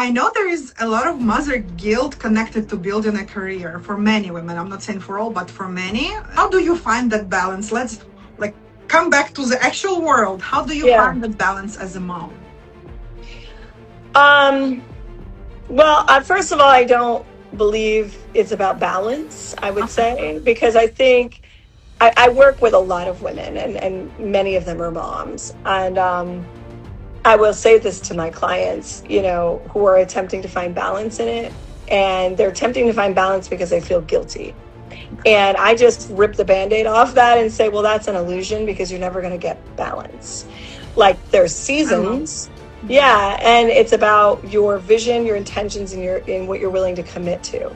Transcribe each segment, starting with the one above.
I know there is a lot of mother guilt connected to building a career for many women. I'm not saying for all, but for many. How do you find that balance? Let's like come back to the actual world. How do you Yeah. find that balance as a mom? Um, well, first of all, I don't believe it's about balance, I would Okay. say, because I think I work with a lot of women, and many of them are moms. And I will say this to my clients, who are attempting to find balance in it. And they're attempting to find balance because they feel guilty. And I just rip the band-aid off that and say, well, that's an illusion because you're never going to get balance. Like there's I love. seasons. Yeah. And it's about your vision, your intentions, and what you're willing to commit to.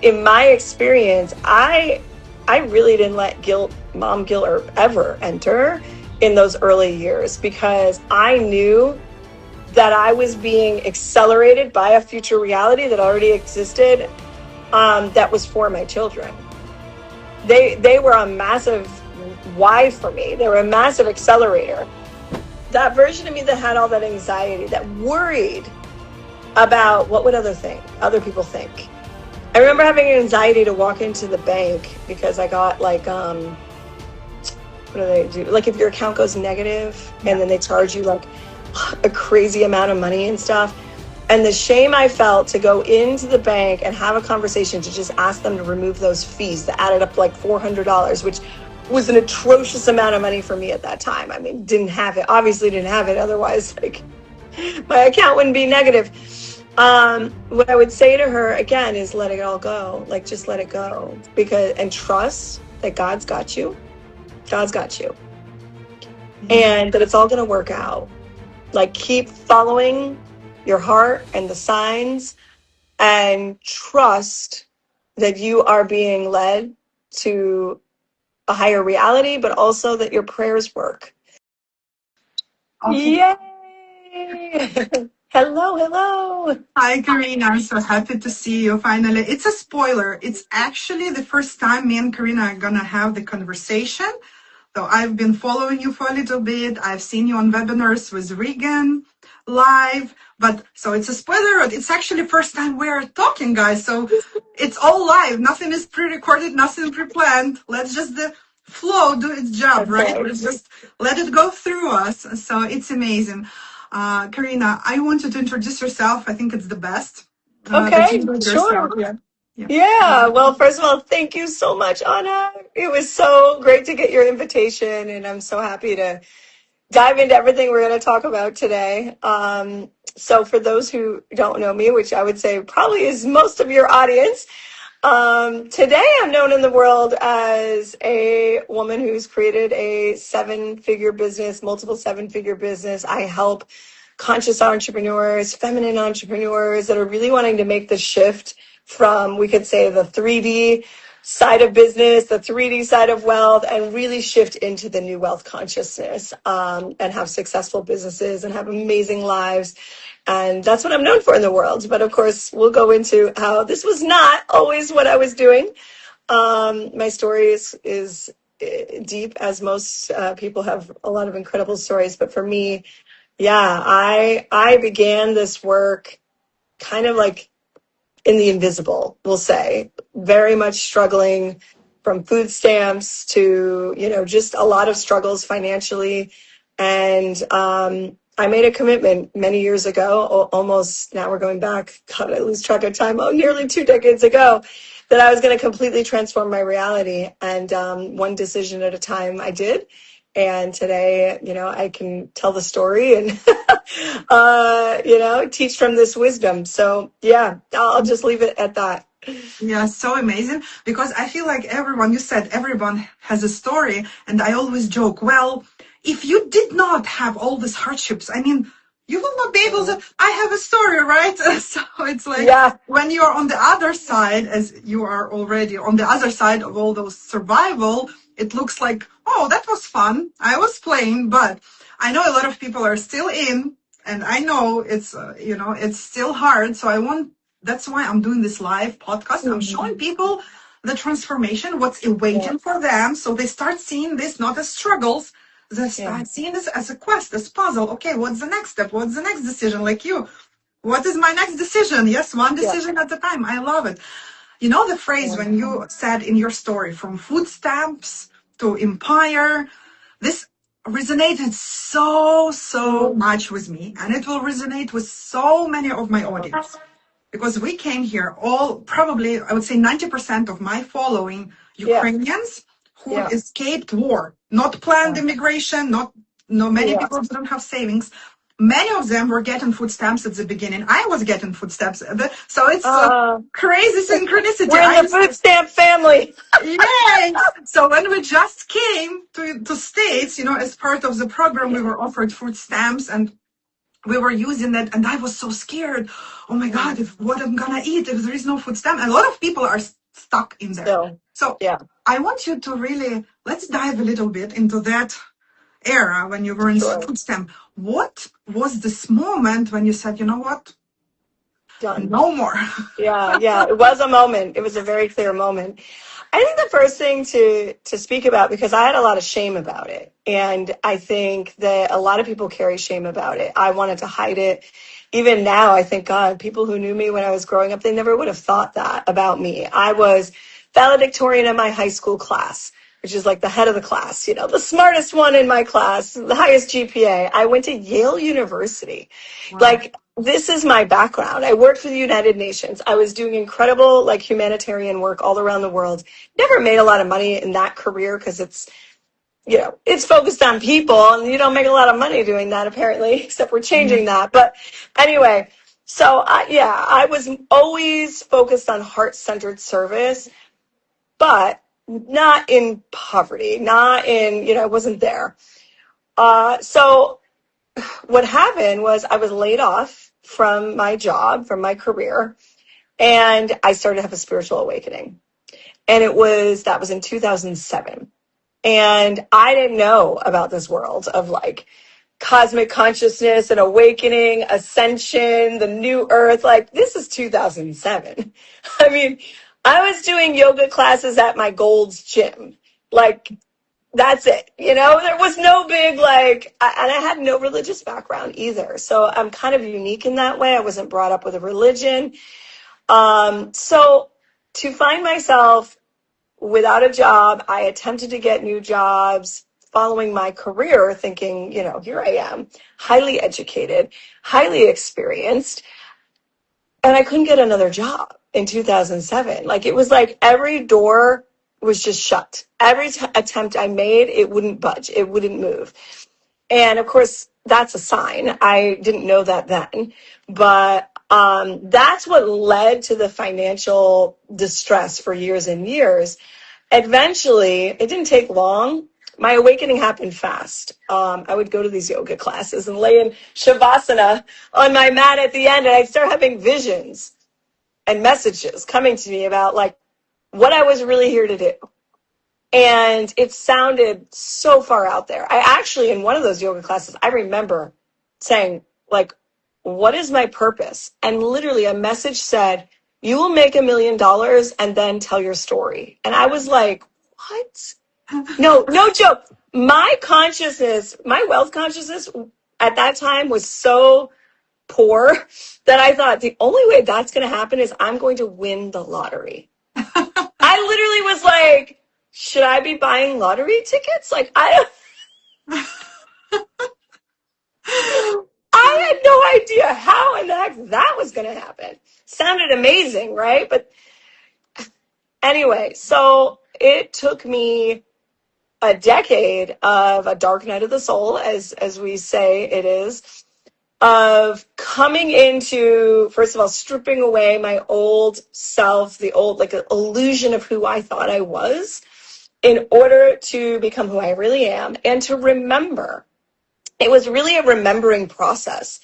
In my experience, I really didn't let mom guilt or ever enter in those early years because I knew that I was being accelerated by a future reality that already existed, that was for my children. They were a massive why for me. They were a massive accelerator. That version of me that had all that anxiety, that worried about what would other people think. I remember having anxiety to walk into the bank because I got like what do they do? Like if your account goes negative and then they charge you like a crazy amount of money and stuff. And the shame I felt to go into the bank and have a conversation to just ask them to remove those fees that added up like $400, which was an atrocious amount of money for me at that time. I mean, obviously didn't have it. Otherwise, like my account wouldn't be negative. What I would say to her again is let it all go. Like just let it go and trust that God's got you. God's got you. And that it's all going to work out. Like keep following your heart and the signs and trust that you are being led to a higher reality, but also that your prayers work. Okay. Yay! Hello, hello. Hi, Corrina. I'm so happy to see you finally. It's a spoiler. It's actually the first time me and Corrina are gonna have the conversation. So I've been following you for a little bit. I've seen you on webinars with Regan live, but so it's a spoiler. It's actually first time we're talking, guys. So it's all live. Nothing is pre-recorded, nothing pre-planned. Let's just the flow do its job, right? Okay. Let's just let it go through us. So it's amazing. Corrina, I want you to introduce yourself. I think it's the best that you Okay, do it yourself. sure. Yeah. Yeah. Yeah, well, first of all, thank you so much, Anna. It was so great to get your invitation, and I'm so happy to dive into everything we're going to talk about today. So, for those who don't know me, which I would say probably is most of your audience, today I'm known in the world as a woman who's created a multiple seven-figure business. I help conscious entrepreneurs, feminine entrepreneurs that are really wanting to make the shift from, we could say, the 3D side of business, the 3D side of wealth, and really shift into the new wealth consciousness, and have successful businesses and have amazing lives. And that's what I'm known for in the world. But of course, we'll go into how this was not always what I was doing. My story is deep, as most people have a lot of incredible stories. But for me, yeah, I began this work kind of like in the invisible, we'll say, very much struggling from food stamps to, just a lot of struggles financially. And I made a commitment many years ago, almost, now we're going back, God, I lose track of time, nearly 2 decades ago, that I was going to completely transform my reality. And one decision at a time I did. And today, I can tell the story and, teach from this wisdom. So yeah, I'll just leave it at that. Yeah, so amazing because I feel like you said everyone has a story, and I always joke, well, if you did not have all these hardships, I mean, you will not be able to. I have a story, right? So it's like Yeah. when you're on the other side, as you are already on the other side of all those survival, it looks like, oh, that was fun. I was playing, but I know a lot of people are still in, and I know it's still hard. So that's why I'm doing this live podcast. I'm showing people the transformation, what's Yeah. awaiting for them. So they start seeing this not as struggles. They Yeah. start seeing this as a quest, as puzzle. Okay, what's the next step? What's the next decision? Like you, What is my next decision? Yes, one Yeah. decision at a time. I love it. You know the phrase Yeah. when you said in your story, from food stamps to empire, this resonated so Mhm. much with me, and it will resonate with so many of my audience. Because we came here all, probably, I would say 90% of my following Yeah. Ukrainians who Yeah. escaped war, not planned Yeah. immigration, not, no, many Yeah. people didn't have savings. Many of them were getting food stamps at the beginning. I was getting food stamps. So it's a Uh, crazy synchronicity. we're in the food stamp family. Yay! So when we just came to States, as part of the program, we Yeah. were offered food stamps, and we were using that, and I was so scared. Oh my God, Mm. if what I'm gonna eat if there is no food stamp. And a lot of people are stuck in there. Still. So Yeah. I want you to really, let's dive a little bit into that era when you were in Sure. food stamp. What was this moment when you said, you know what? Done. No more. Yeah. Yeah. It was a moment. It was a very clear moment. I think the first thing to speak about, because I had a lot of shame about it, and I think that a lot of people carry shame about it. I wanted to hide it. Even now, I think, God, people who knew me when I was growing up, they never would have thought that about me. I was valedictorian in my high school class, which is like the head of the class, the smartest one in my class, the highest GPA. I went to Yale University. Wow. Like, this is my background. I worked for the United Nations. I was doing incredible, like, humanitarian work all around the world. Never made a lot of money in that career because it's focused on people, and you don't make a lot of money doing that, apparently, except we're changing that. But anyway, so I was always focused on heart-centered service, but not in poverty, not in, I wasn't there. So what happened was I was laid off from my job, from my career, and I started to have a spiritual awakening. And that was in 2007. And I didn't know about this world of like cosmic consciousness and awakening, ascension, the new earth. Like, this is 2007. I mean, I was doing yoga classes at my Gold's gym. Like, that's it. There was no big, like, and I had no religious background either. So I'm kind of unique in that way. I wasn't brought up with a religion. So to find myself without a job, I attempted to get new jobs following my career, thinking, here I am, highly educated, highly experienced, and I couldn't get another job in 2007. Like, it was like every door was just shut. Every attempt I made, it wouldn't budge, it wouldn't move. And of course, that's a sign. I didn't know that then, but that's what led to the financial distress for years and years. Eventually, it didn't take long. My awakening happened fast. I would go to these yoga classes and lay in shavasana on my mat at the end, and I'd start having visions and messages coming to me about like what I was really here to do. And it sounded so far out there. I actually, in one of those yoga classes, I remember saying, like, what is my purpose? And literally a message said, you will make $1 million and then tell your story. And I was like, what? No joke. My consciousness, my wealth consciousness at that time was so poor that I thought the only way that's going to happen is I'm going to win the lottery. I literally was like, should I be buying lottery tickets? Like, I had no idea how in the heck that was going to happen. Sounded amazing, right? But anyway, so it took me a decade of a dark night of the soul, as we say it is, of coming into, first of all, stripping away my old self, the old, like, illusion of who I thought I was, in order to become who I really am and to remember. It was really a remembering process.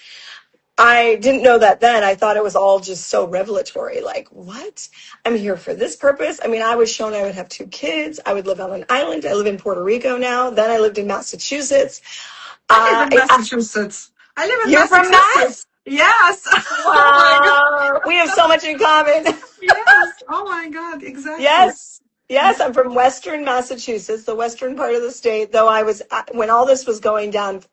I didn't know that then. I thought it was all just so revelatory. Like, what? I'm here for this purpose. I mean, I was shown I would have 2 kids. I would live on an island. I live in Puerto Rico now. Then I lived in Massachusetts. I live in Massachusetts. I live in You're from Massachusetts. Mass? Yes. Oh my God. Wow. We have so much in common. Yes. Oh my God. Exactly. Yes. Yes, I'm from Western Massachusetts, the western part of the state, though when all this was going down,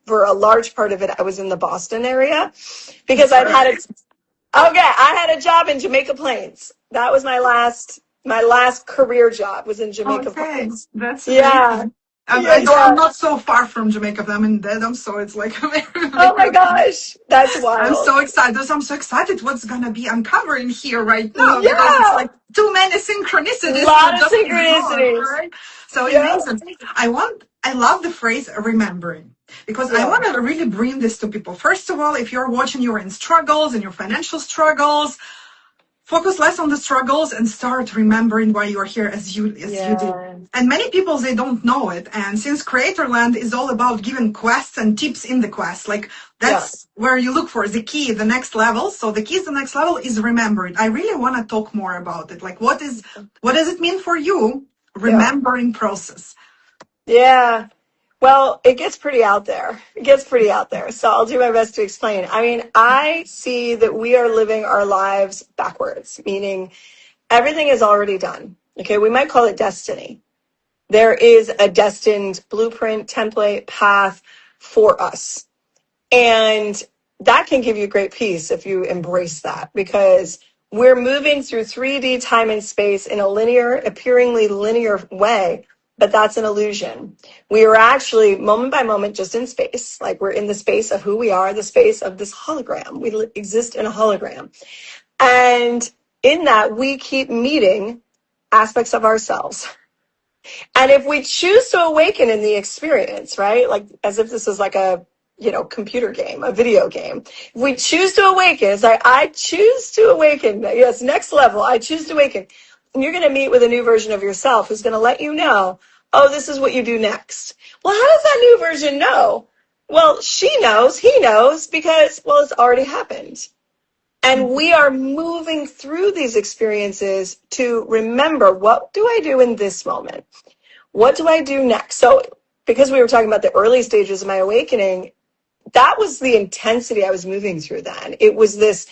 for a large part of it, I was in the Boston area because I had a job in Jamaica Plains. That was my last career job was in Jamaica Okay, Plains. that's Yeah. amazing. Yeah, I'm yeah. not so far from Jamaica. I'm in Dedham, so it's like Oh my gosh. That's I'm wild. so excited. I'm so excited what's gonna be uncovering here right now because it's Yeah. like too many A synchronicities to lot of just ignore, synchronicities. right? So Yeah. amazing. I love the phrase remembering because I Yeah. want to really bring this to people. First of all, if you're watching, you're in struggles, in your financial struggles, focus less on the struggles and start remembering why you're here as you did. Yeah. And many people they don't know it. And since Creatorland is all about giving quests and tips in the quest, like Yeah. that's where you look for the key, the next level. So the key is the next level is remembering. I really want to talk more about it. Like what does it mean for you? Yeah. Remembering process. Yeah. Well, it gets pretty out there. It gets pretty out there. So I'll do my best to explain. I mean, I see that we are living our lives backwards, meaning everything is already done. Okay. We might call it destiny. There is a destined blueprint, template, path for us. And that can give you great peace if you embrace that because we're moving through 3D time and space in a appearingly linear way, but that's an illusion. We are actually moment by moment just in space, like we're in the space of who we are, the space of this hologram. We exist in a hologram. And in that, we keep meeting aspects of ourselves. And if we choose to awaken in the experience, right? Like as if this is like a, computer game, a video game. If we choose to awaken, it's like, I choose to awaken. Yes, next level, I choose to awaken. And you're going to meet with a new version of yourself who's going to let you know, oh, this is what you do next. Well, how does that new version know? Well, she knows, he knows, because, well, it's already happened. And we are moving through these experiences to remember, what do I do in this moment? What do I do next? So because we were talking about the early stages of my awakening, that was the intensity I was moving through then. It was this,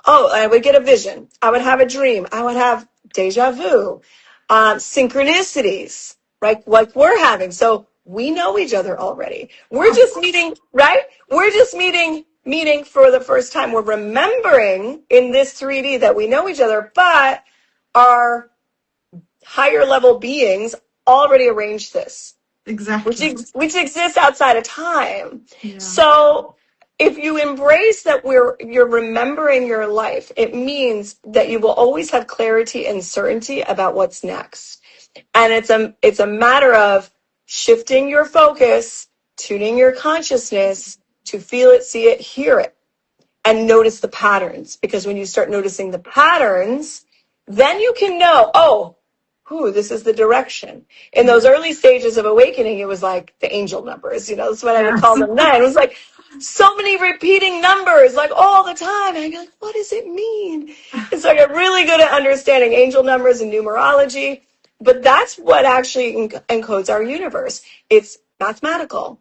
I would get a vision. I would have a dream. I would have deja vu, synchronicities, right? Like we're having. So we know each other already. We're just meeting, right? We're just meeting for the first time. We're remembering in this 3D that we know each other, but our higher level beings already arranged this. Exactly. Which exists outside of time. Yeah. So if you embrace that you're remembering your life, it means that you will always have clarity and certainty about what's next. And it's a matter of shifting your focus, tuning your consciousness to feel it, see it, hear it, and notice the patterns. Because when you start noticing the patterns, then you can know, this is the direction. In those early stages of awakening, it was like the angel numbers, that's what I would call them then. It was like so many repeating numbers, like all the time. And I'm like, what does it mean? And so I got really good at understanding angel numbers and numerology. But that's what actually encodes our universe. It's mathematical.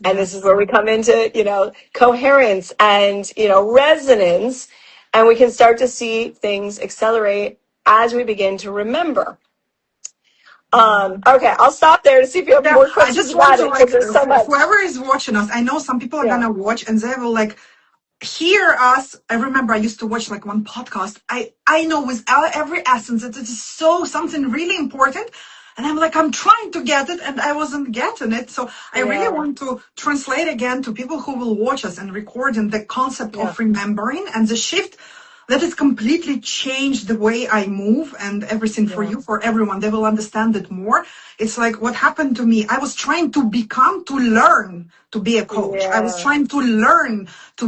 And this is where we come into, coherence and, resonance. And we can start to see things accelerate as we begin to remember. Okay, I'll stop there to see if you have more questions. I just want to there's so much. whoever is watching us, I know some people are gonna watch and they will like hear us. I remember I used to watch like one podcast. I know with every essence that it is so something really important. And I'm like, I'm trying to get it and I wasn't getting it. So I really want to translate again to people who will watch us and record in the concept of remembering and the shift that has completely changed the way I move and everything for you, for everyone. They will understand it more. It's like what happened to me. I was trying to learn to be a coach. I was trying to learn to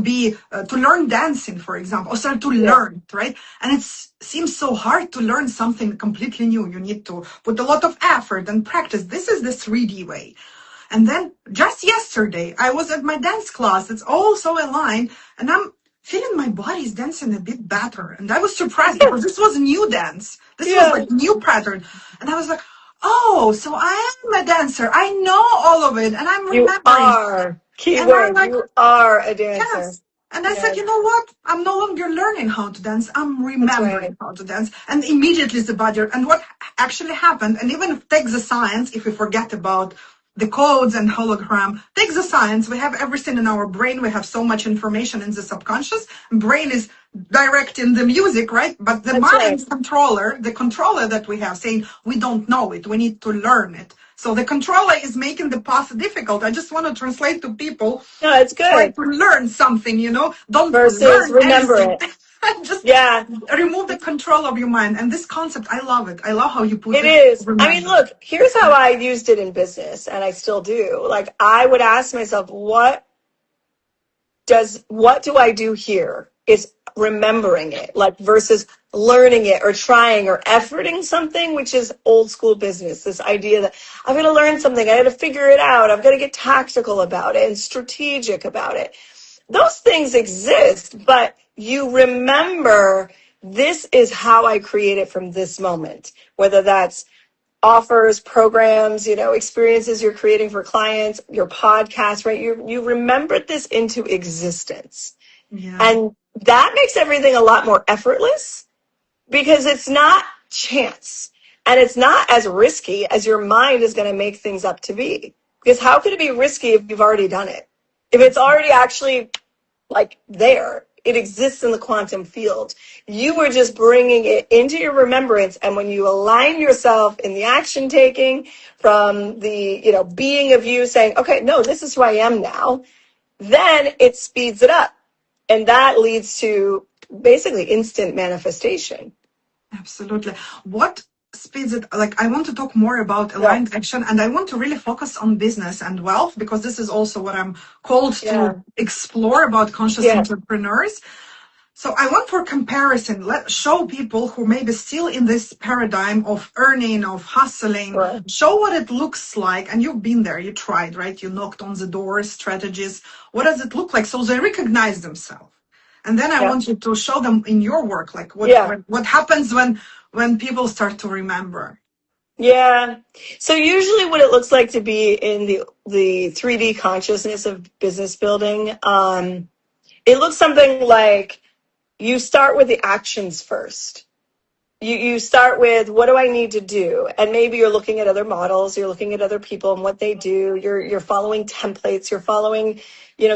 learn dancing, for example, or start to learn, right? And it seems so hard to learn something completely new. You need to put a lot of effort and practice. This is the 3D way. And then just yesterday, I was at my dance class. It's all so aligned. And I'm feeling my body's dancing a bit better. And I was surprised because this was a new dance. This was like new pattern. And I was like, oh, so I am a dancer. I know all of it. And I'm remembering. You are. Keyword, like, you are a dancer. Yes. And I said, you know what? I'm no longer learning how to dance. I'm remembering how to dance. And immediately the body, and what actually happened, and even take the science, if we forget about the codes and hologram. Take the science. We have everything in our brain. We have so much information in the subconscious. Brain is directing the music, right? But the That's right. mind's controller, the controller that we have saying, we don't know it. We need to learn it. So the controller is making the path difficult. I just want to translate to people. No, it's Try good. to learn something, Don't Versus learn remember anything. it. Just Yeah, remove the control of your mind. And this concept, I love it. I love how you put it it. is. I mean, Remember. look, here's how I used it in business, and I still do. Like, I would ask myself, what do I do here? Is remembering it, like, versus learning it or trying or efforting something, which is old school business. This idea that I'm going to learn something, I got to figure it out, I've got to get tactical about it and strategic about it. Those things exist, but you remember, this is how I create it from this moment, whether that's offers, programs, experiences you're creating for clients, your podcast, right? You remembered this into existence. Yeah. And that makes everything a lot more effortless, because it's not chance and it's not as risky as your mind is going to make things up to be. Because how could it be risky if you've already done it? If it's already actually like there, it exists in the quantum field. You were just bringing it into your remembrance. And when you align yourself in the action taking from the, being of you saying, okay, no, this is who I am now, then it speeds it up. And that leads to basically instant manifestation. Absolutely. What speeds it? Like, I want to talk more about aligned action, and I want to really focus on business and wealth, because this is also what I'm called to explore about conscious entrepreneurs. So I want, for comparison, let's show people who may be still in this paradigm of earning, of hustling, show what it looks like. And you've been there, you tried, right? You knocked on the doors, strategies. What does it look like? So they recognize themselves. And then I want you to show them in your work, like what happens when people start to remember. Yeah. So usually what it looks like to be in the 3D consciousness of business building, it looks something like, you start with the actions first. You start with, what do I need to do? And maybe you're looking at other models, you're looking at other people and what they do. You're following templates, you're following,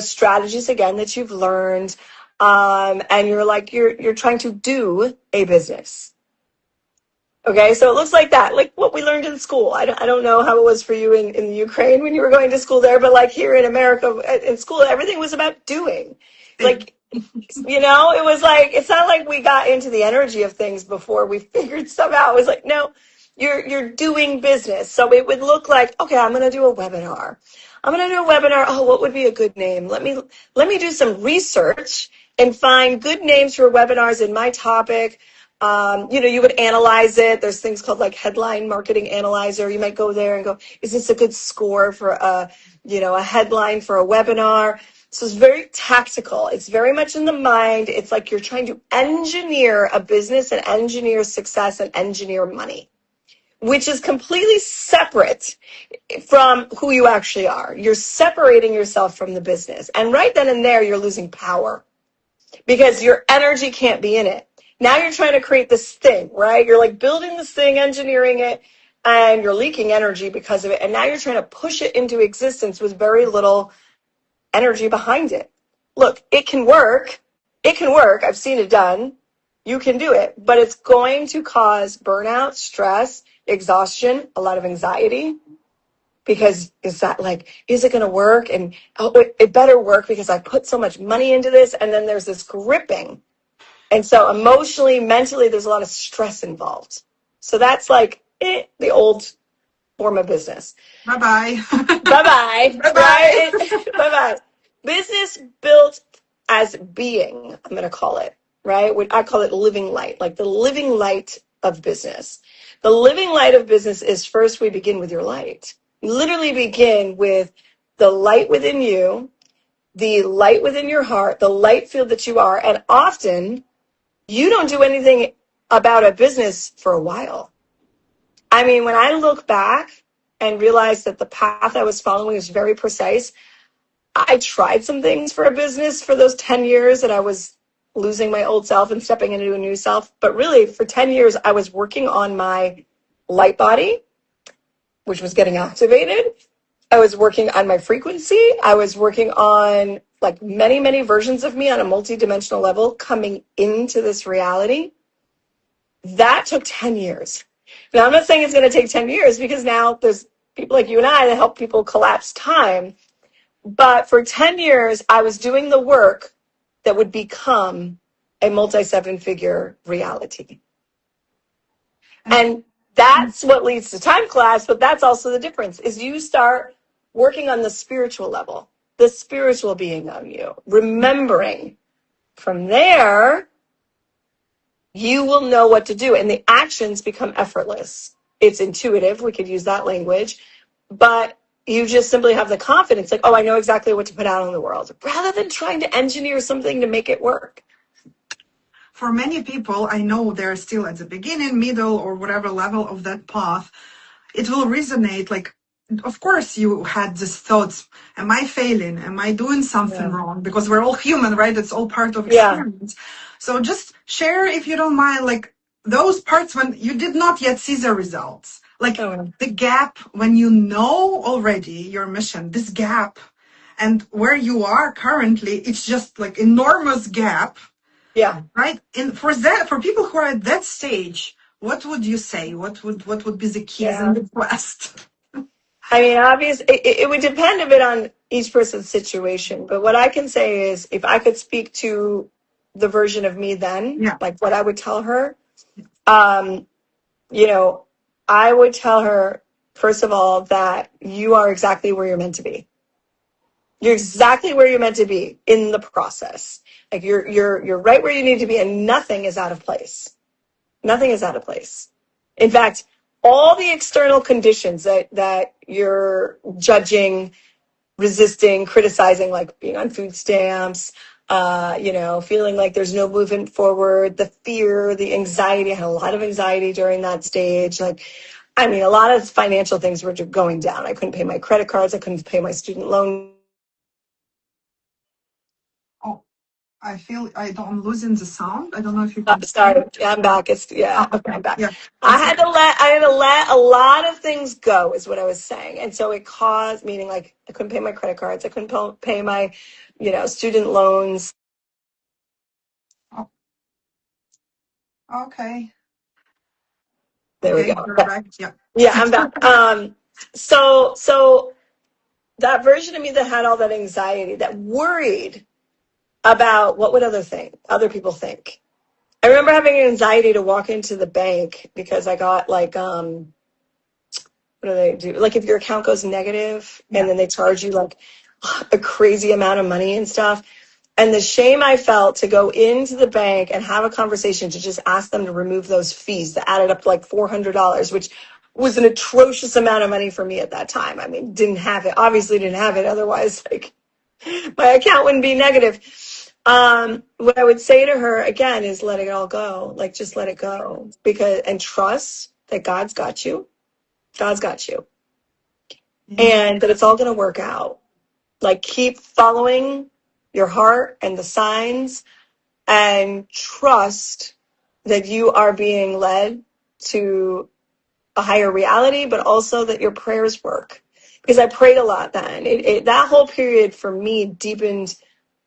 strategies again that you've learned. And you're trying to do a business. Okay, so it looks like that, like what we learned in school. I don't know how it was for you in the Ukraine when you were going to school there, but like here in America in school, everything was about doing. Like, it was like, it's not like we got into the energy of things before we figured stuff out. It was like, no, you're doing business. So it would look like, okay, I'm going to do a webinar. Oh, what would be a good name? Let me do some research and find good names for webinars in my topic. You would analyze it. There's things called like headline marketing analyzer. You might go there and go, is this a good score for a headline for a webinar? So it's very tactical. It's very much in the mind. It's like you're trying to engineer a business and engineer success and engineer money, which is completely separate from who you actually are. You're separating yourself from the business. And right then and there, you're losing power because your energy can't be in it. Now you're trying to create this thing, right? You're like building this thing, engineering it, and you're leaking energy because of it. And now you're trying to push it into existence with very little energy behind it. Look, it can work. It can work. I've seen it done. You can do it, but it's going to cause burnout, stress, exhaustion, a lot of anxiety, because is it going to work? And it better work because I put so much money into this. And then there's this gripping. And so emotionally, mentally, there's a lot of stress involved. So that's like the old form of business. Bye-bye. Bye-bye. Bye-bye. Right? Bye-bye. Business built as being, I'm going to call it, right? I call it living light, like the living light of business. The living light of business is, first we begin with your light. You literally begin with the light within you, the light within your heart, the light field that you are. And often you don't do anything about a business for a while. I mean, when I look back and realize that the path I was following was very precise, I tried some things for a business for those 10 years that I was losing my old self and stepping into a new self. But really, for 10 years, I was working on my light body, which was getting activated. I was working on my frequency. I was working on like many, many versions of me on a multi-dimensional level coming into this reality. That took 10 years. Now, I'm not saying it's going to take 10 years because now there's people like you and I that help people collapse time. But for 10 years, I was doing the work that would become a multi-seven-figure reality. And that's what leads to time collapse, but that's also the difference, is you start working on the spiritual level, the spiritual being of you, remembering. From there, you will know what to do, and the actions become effortless. It's intuitive, we could use that language, but you just simply have the confidence, like, oh, I know exactly what to put out in the world, rather than trying to engineer something to make it work. For many people, I know they're still at the beginning, middle, or whatever level of that path. It will resonate. Like, of course, you had these thoughts: am I failing? Am I doing something wrong? Because we're all human, right? It's all part of experience. So just share, if you don't mind, like those parts when you did not yet see the results. Like the gap when you know already your mission, this gap, and where you are currently, it's just like enormous gap. Yeah. Right. And for people who are at that stage, what would you say? What would be the keys in the quest? I mean, obviously, it would depend a bit on each person's situation. But what I can say is, if I could speak to the version of me then, like what I would tell her, you know, I would tell her, first of all, that you are exactly where you're meant to be. You're exactly where you're meant to be in the process. Like you're right where you need to be, and nothing is out of place. Nothing is out of place. In fact, all the external conditions that you're judging, resisting, criticizing, like being on food stamps, feeling like there's no movement forward, the fear, the anxiety. I had a lot of anxiety during that stage. Like, I mean, a lot of financial things were going down. I couldn't pay my credit cards. I couldn't pay my student loan. Oh, I'm losing the sound. I don't know if you can. Sorry, I'm back. Okay, I'm back. Yeah. I had to let a lot of things go, is what I was saying. And so it caused, meaning like I couldn't pay my credit cards. I couldn't pay my, student loans. Oh. Okay. There we go. You're back. Yeah. Yeah, I'm back. So that version of me that had all that anxiety, that worried about what would other people think. I remember having anxiety to walk into the bank because I got like, what do they do? Like if your account goes negative and then they charge you like a crazy amount of money and stuff. And the shame I felt to go into the bank and have a conversation to just ask them to remove those fees that added up to like $400, which was an atrocious amount of money for me at that time. I mean, obviously didn't have it. Otherwise, like my account wouldn't be negative. What I would say to her again is let it all go. Like just let it go, and trust that God's got you. God's got you. And that it's all going to work out. Like keep following your heart and the signs, and trust that you are being led to a higher reality, but also that your prayers work. Because I prayed a lot then. That whole period for me deepened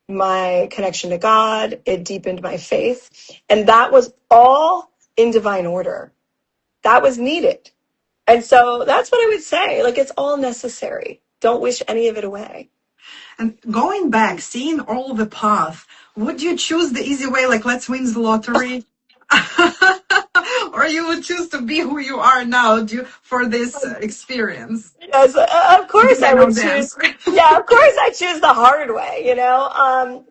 my connection to God. It deepened my faith. And that was all in divine order. That was needed. And so that's what I would say. Like, it's all necessary. Don't wish any of it away. And going back, seeing all the path, would you choose the easy way, like let's win the lottery? Or you would choose to be who you are now for this experience? Yes, of course I would choose. Yeah, of course I choose the hard way, and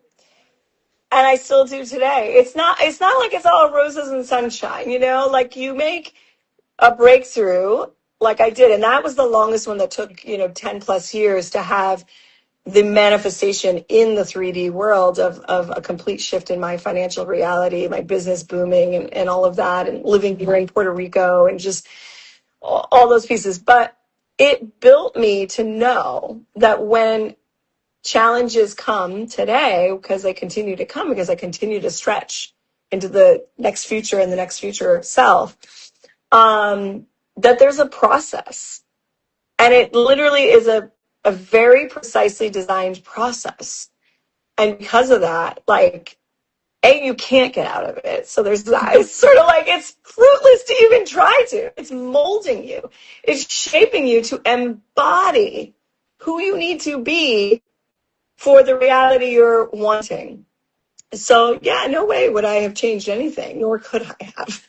I still do today. It's not like it's all roses and sunshine, like you make a breakthrough like I did. And that was the longest one that took, 10 plus years to have the manifestation in the 3D world of a complete shift in my financial reality, my business booming and all of that, and living here in Puerto Rico and just all those pieces. But it built me to know that when challenges come today, because they continue to come, because I continue to stretch into the next future and the next future self, that there's a process. And it literally is a a very precisely designed process. And because of that, like, you can't get out of it. So there's that. It's sort of like it's fruitless to even try to. It's molding you. It's shaping you to embody who you need to be for the reality you're wanting. So yeah, no way would I have changed anything, nor could I have.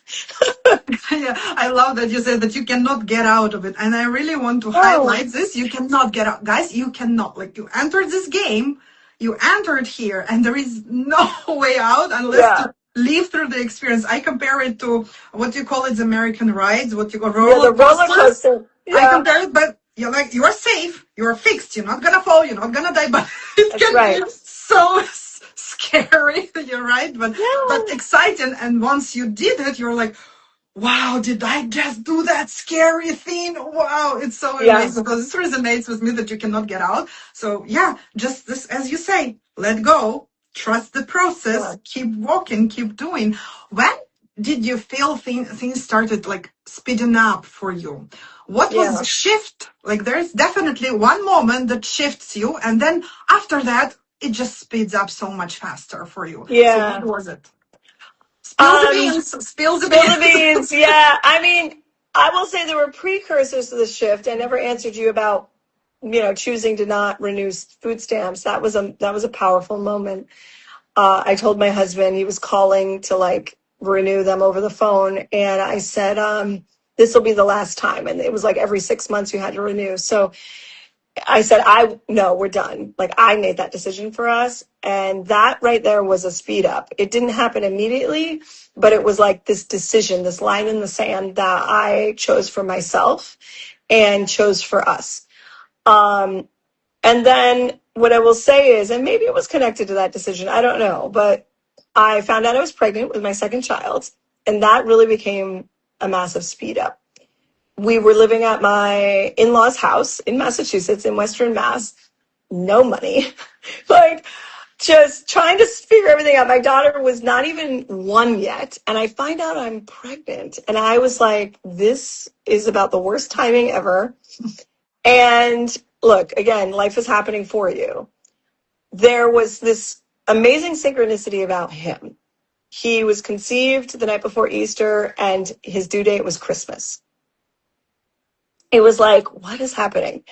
Yeah, I love that you said that you cannot get out of it. And I really want to highlight this. You cannot get out. Guys, you cannot. Like, you entered this game, you entered here, and there is no way out unless to live through the experience. I compare it to what you call it, the American rides, what you call roller coasters. I compare it, but you're like, you are safe, you're fixed, you're not gonna fall, you're not gonna die, but it can be so scary. You're right, but exciting. And once you did it, you're like, wow, did I just do that scary thing? Wow, it's so amazing, because this resonates with me that you cannot get out. So yeah, just this, as you say, let go, trust the process, keep walking, keep doing. When did you feel things started like speeding up for you? What was the shift? Like, there's definitely one moment that shifts you, and then after that, it just speeds up so much faster for you. So what was it? Spill the beans. Spill the beans. Yeah. I mean, I will say there were precursors to the shift. I never answered you about, choosing to not renew food stamps. That was a powerful moment. I told my husband, he was calling to like renew them over the phone, and I said, this will be the last time. And it was like every 6 months you had to renew. So I said, no, we're done. Like, I made that decision for us. And that right there was a speed up. It didn't happen immediately, but it was like this decision, this line in the sand that I chose for myself and chose for us. And then what I will say is, and maybe it was connected to that decision, I don't know, but I found out I was pregnant with my second child, and that really became a massive speed up. We were living at my in-laws' house in Massachusetts, in Western Mass, no money, like just trying to figure everything out. My daughter was not even 1 yet, and I find out I'm pregnant, and I was like, this is about the worst timing ever. And look, again, life is happening for you. There was this amazing synchronicity about him. He was conceived the night before Easter, and his due date was Christmas. It was like, what is happening,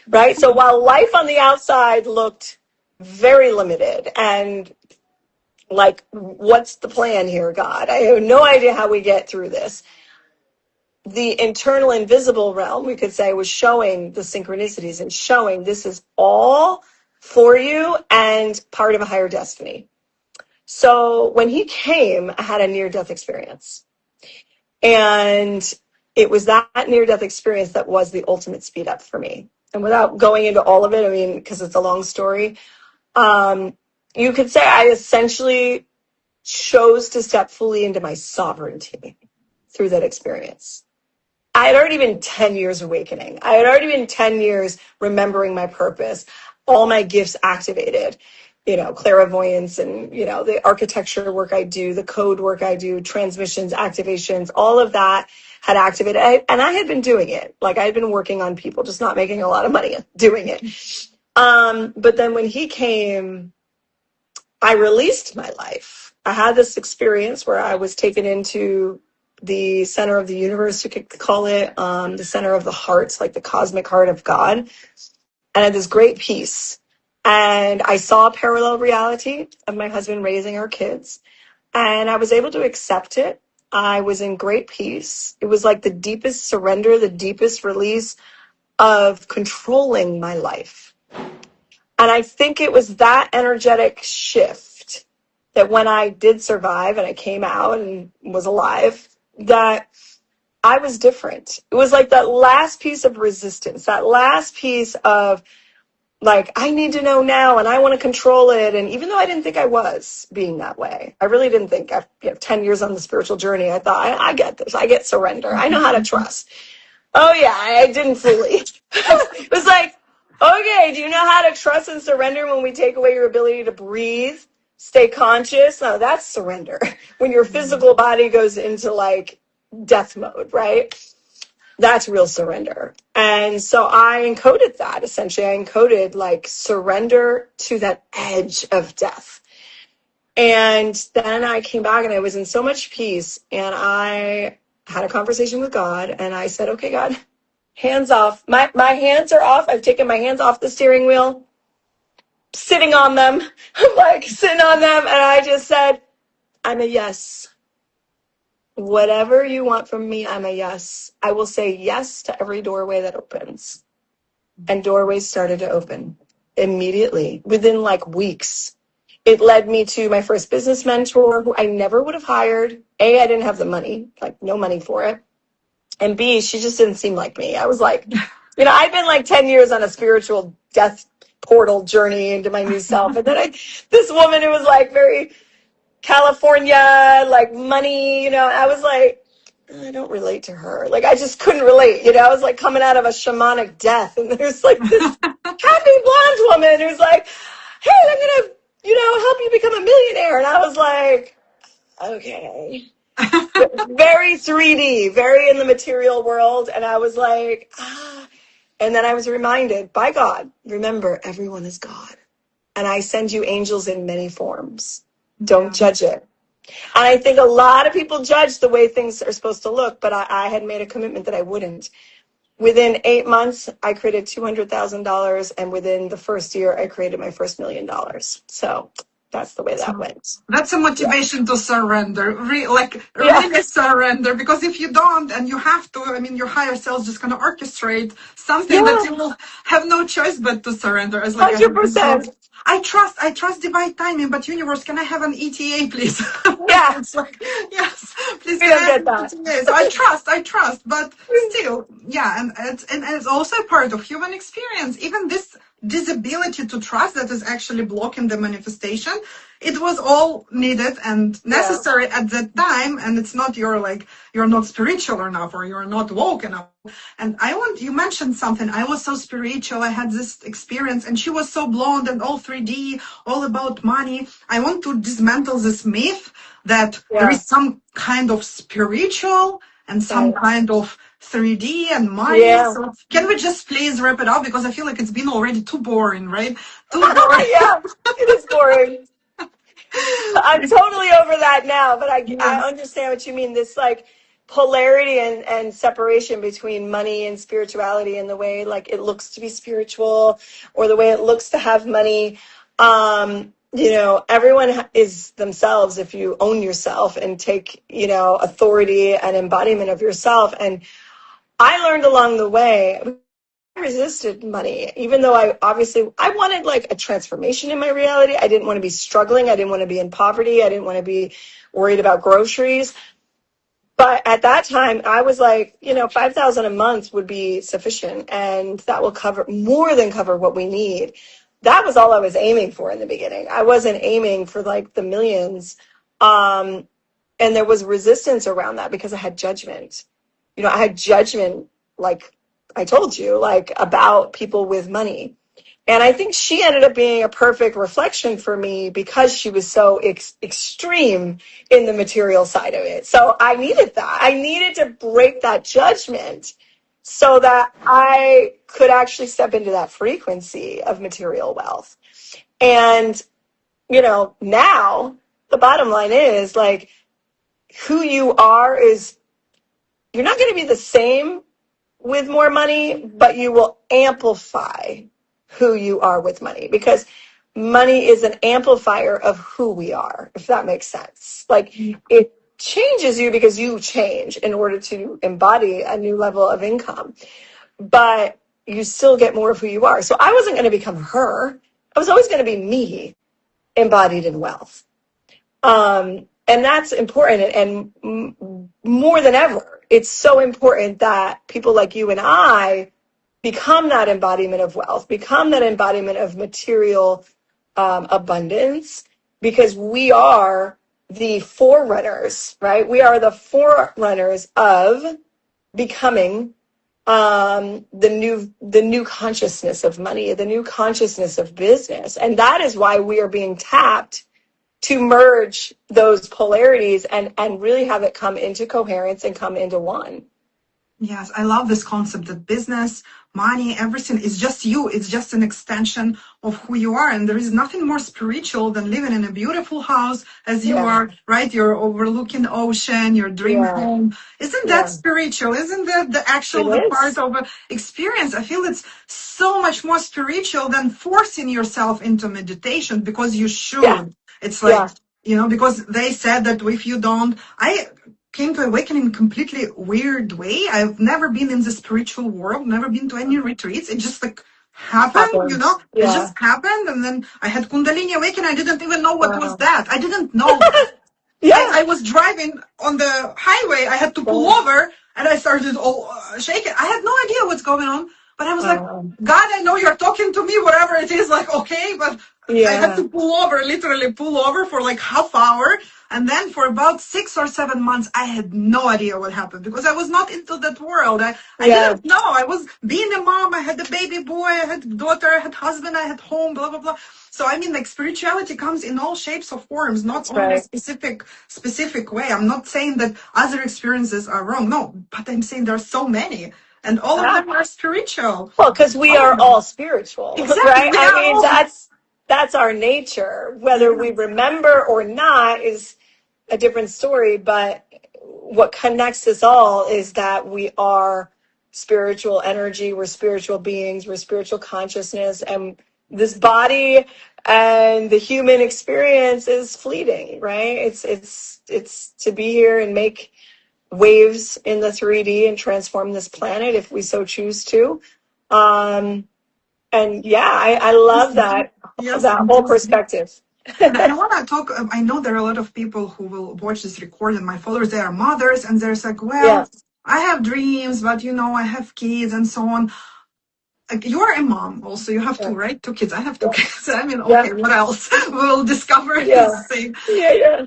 right? So while life on the outside looked very limited and like, what's the plan here, God? I have no idea how we get through this. The internal invisible realm, we could say, was showing the synchronicities and showing this is all for you and part of a higher destiny. So when he came, I had a near-death experience. And it was that near-death experience that was the ultimate speed up for me. And without going into all of it, I mean, because it's a long story, you could say I essentially chose to step fully into my sovereignty through that experience. I had already been 10 years awakening. I had already been 10 years remembering my purpose, all my gifts activated, clairvoyance and, the architecture work I do, the code work I do, transmissions, activations, all of that had activated. And I had been doing it. Like, I had been working on people, just not making a lot of money doing it. But then when he came, I released my life. I had this experience where I was taken into the center of the universe, you could call it, the center of the heart, like the cosmic heart of God. And I had this great peace. And I saw a parallel reality of my husband raising our kids. And I was able to accept it. I was in great peace. It was like the deepest surrender, the deepest release of controlling my life. And I think it was that energetic shift that when I did survive and I came out and was alive, that I was different. It was like that last piece of resistance, that last piece of like, I need to know now and I want to control it. And even though I didn't think I was being that way, I really didn't think. After 10 years on the spiritual journey, I thought, I get this. I get surrender. I know how to trust. Oh, yeah, I didn't fully. It was like, okay, do you know how to trust and surrender when we take away your ability to breathe, stay conscious? No, that's surrender. When your physical body goes into like death mode, right? That's real surrender. And so I encoded that. Essentially, I encoded like surrender to that edge of death. And then I came back and I was in so much peace. And I had a conversation with God and I said, okay, God, hands off. My hands are off. I've taken my hands off the steering wheel, sitting on them. I'm like sitting on them. And I just said, I'm a yes. Whatever you want from me, I'm a yes. I will say yes to every doorway that opens. And doorways started to open immediately within like weeks. It led me to my first business mentor who I never would have hired. A, I didn't have the money, like no money for it. And B, she just didn't seem like me. I was like, I've been like 10 years on a spiritual death portal journey into my new self. And then this woman who was like very California, like money, I was like, I don't relate to her. Like, I just couldn't relate, I was like coming out of a shamanic death. And there's like this happy blonde woman who's like, hey, I'm going to, help you become a millionaire. And I was like, okay. Very 3D, very in the material world. And I was like, And then I was reminded by God, remember, everyone is God. And I send you angels in many forms. Don't judge it. And I think a lot of people judge the way things are supposed to look, but I had made a commitment that I wouldn't. Within 8 months, I created $200,000. And within the first year, I created my first $1 million. So that's the way that went. That's a motivation to surrender, really surrender. Because if you don't, and you have to, your higher self's just going to orchestrate something that you will have no choice but to surrender. As like 100%. I trust divine timing, but universe, can I have an ETA, please? Yeah. It's like, yes, please. We don't get that. So I trust, but still, yeah, and it's also a part of human experience. Even this disability to trust that is actually blocking the manifestation. It was all needed and necessary at that time, and it's not you're not spiritual enough or you're not woke enough. And you mentioned something. I was so spiritual. I had this experience, and she was so blonde and all 3D, all about money. I want to dismantle this myth that there is some kind of spiritual and some kind of 3D and money. Yeah. So can we just please wrap it up? Because I feel like it's been already too boring, right? Too boring. Yeah, it is boring. I'm totally over that now, but I understand what you mean. This like polarity and separation between money and spirituality and the way like it looks to be spiritual or the way it looks to have money. Everyone is themselves if you own yourself and take, authority and embodiment of yourself. And I learned along the way, I resisted money, even though I wanted like a transformation in my reality. I didn't want to be struggling. I didn't want to be in poverty. I didn't want to be worried about groceries. But at that time, I was like, $5,000 a month would be sufficient, and that will more than cover what we need. That was all I was aiming for in the beginning. I wasn't aiming for like the millions. And there was resistance around that because I had judgment. I had judgment, like I told you, like about people with money. And I think she ended up being a perfect reflection for me because she was so extreme in the material side of it. So I needed that. I needed to break that judgment so that I could actually step into that frequency of material wealth. And, now the bottom line is like who you are is you're not going to be the same with more money, but you will amplify who you are with money because money is an amplifier of who we are, if that makes sense. Like it changes you because you change in order to embody a new level of income, but you still get more of who you are. So I wasn't going to become her. I was always going to be me embodied in wealth. And that's important. And more than ever, it's so important that people like you and I become that embodiment of wealth, become that embodiment of material abundance, because we are the forerunners, right? We are the forerunners of becoming the new consciousness of money, the new consciousness of business. And that is why we are being tapped to merge those polarities and really have it come into coherence and come into one. Yes, I love this concept that business, money, everything is just you. It's just an extension of who you are. And there is nothing more spiritual than living in a beautiful house as you Yeah, are, right? You're overlooking ocean, your dream yeah, home. Isn't that yeah. spiritual? Isn't that It the is. part of an experience? I feel it's so much more spiritual than forcing yourself into meditation because you Yeah, should. It's like, yeah. because they said that if you don't, I came to awakening in a completely weird way. I've never been in the spiritual world, never been to any retreats. It just like happened, Happens. it Yeah. just happened. And then I had Kundalini awakening. I didn't even know what was Wow. that. I didn't know that. Yeah. I was driving on the highway. I had to pull Wow. over and I started all shaking. I had no idea what's going on, but I was like, Wow. God, I know you're talking to me, whatever it is, like, okay, but I had Yeah. to pull over, literally pull over for like half hour. And then for about 6 or 7 months, I had no idea what happened because I was not into that world. I Yeah. didn't know. I was being a mom. I had a baby boy. I had a daughter. I had husband. I had home, blah, blah, blah. So, I mean, like spirituality comes in all shapes of forms, not That's only a right. specific way. I'm not saying that other experiences are wrong. No, but I'm saying there are so many and all of Ah. them are spiritual. Well, because we All are of them. all spiritual, Exactly. right? We I are mean, all. that's our nature. Whether we Yes. remember or not is a different story, but what connects us all is that we are spiritual energy, we're spiritual beings, we're spiritual consciousness, and this body and the human experience is fleeting, right? It's to be here and make waves in the 3D and transform this planet if we so choose to. Um, and yeah, I love Yes, that we whole do. perspective. And I want to talk. I know there are a lot of people who will watch this recording. My followers, they are mothers, and there's like, Yeah, well, I have dreams, but I have kids and so on. Like, you are a mom, also. You have yeah, two, right? Two kids. I have two yeah, kids. I mean, yeah, okay, what else? We'll discover the yeah, same. yeah, yeah.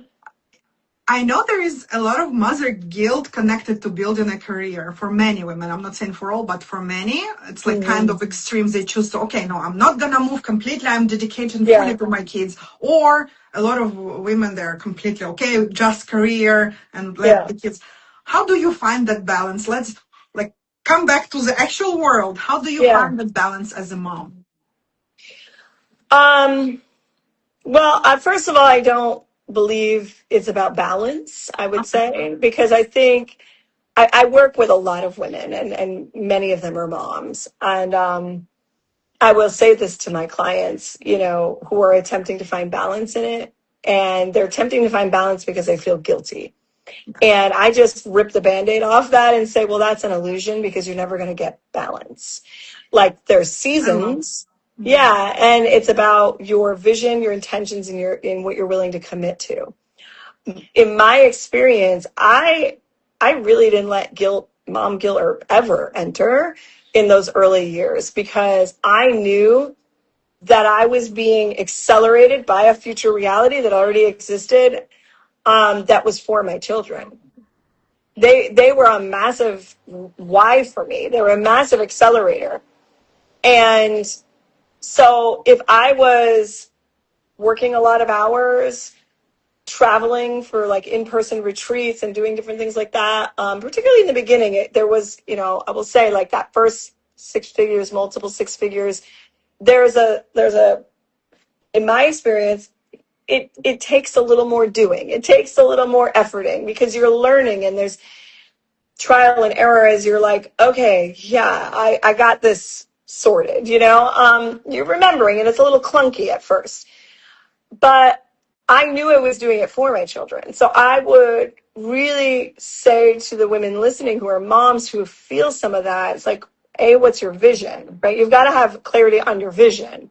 I know there is a lot of mother guilt connected to building a career for many women. I'm not saying for all, but for many, it's like kind Mhm. of extremes. They choose to, okay, no, I'm not gonna move completely. I'm dedicated Yeah, fully to my kids. Or a lot of women, they're completely okay, just career and let yeah. the kids. How do you find that balance? Let's like come back to the actual world. How do you Yeah. find that balance as a mom? Um, well, first of all, I don't believe it's about balance, I would Okay. say, because I think I work with a lot of women and many of them are moms. And I will say this to my clients, who are attempting to find balance in it. And they're attempting to find balance because they feel guilty. And I just rip the band-aid off that and say, well, that's an illusion because you're never going to get balance. Like there's I love. seasons. Yeah. Yeah. And it's about your vision, your intentions, and in what you're willing to commit to. In my experience, I really didn't let mom guilt or ever enter in those early years because I knew that I was being accelerated by a future reality that already existed, that was for my children. They were a massive why for me. They were a massive accelerator. And so if I was working a lot of hours, traveling for like in-person retreats and doing different things like that, particularly in the beginning, there was, I will say like that first 6 figures, multiple 6 figures, there's a in my experience, it takes a little more doing. It takes a little more efforting because you're learning and there's trial and error as you're like, okay, yeah, I got this sorted, you're remembering and it's a little clunky at first, but I knew I was doing it for my children. So I would really say to the women listening who are moms who feel some of that, it's like, A, what's your vision, right? You've got to have clarity on your vision.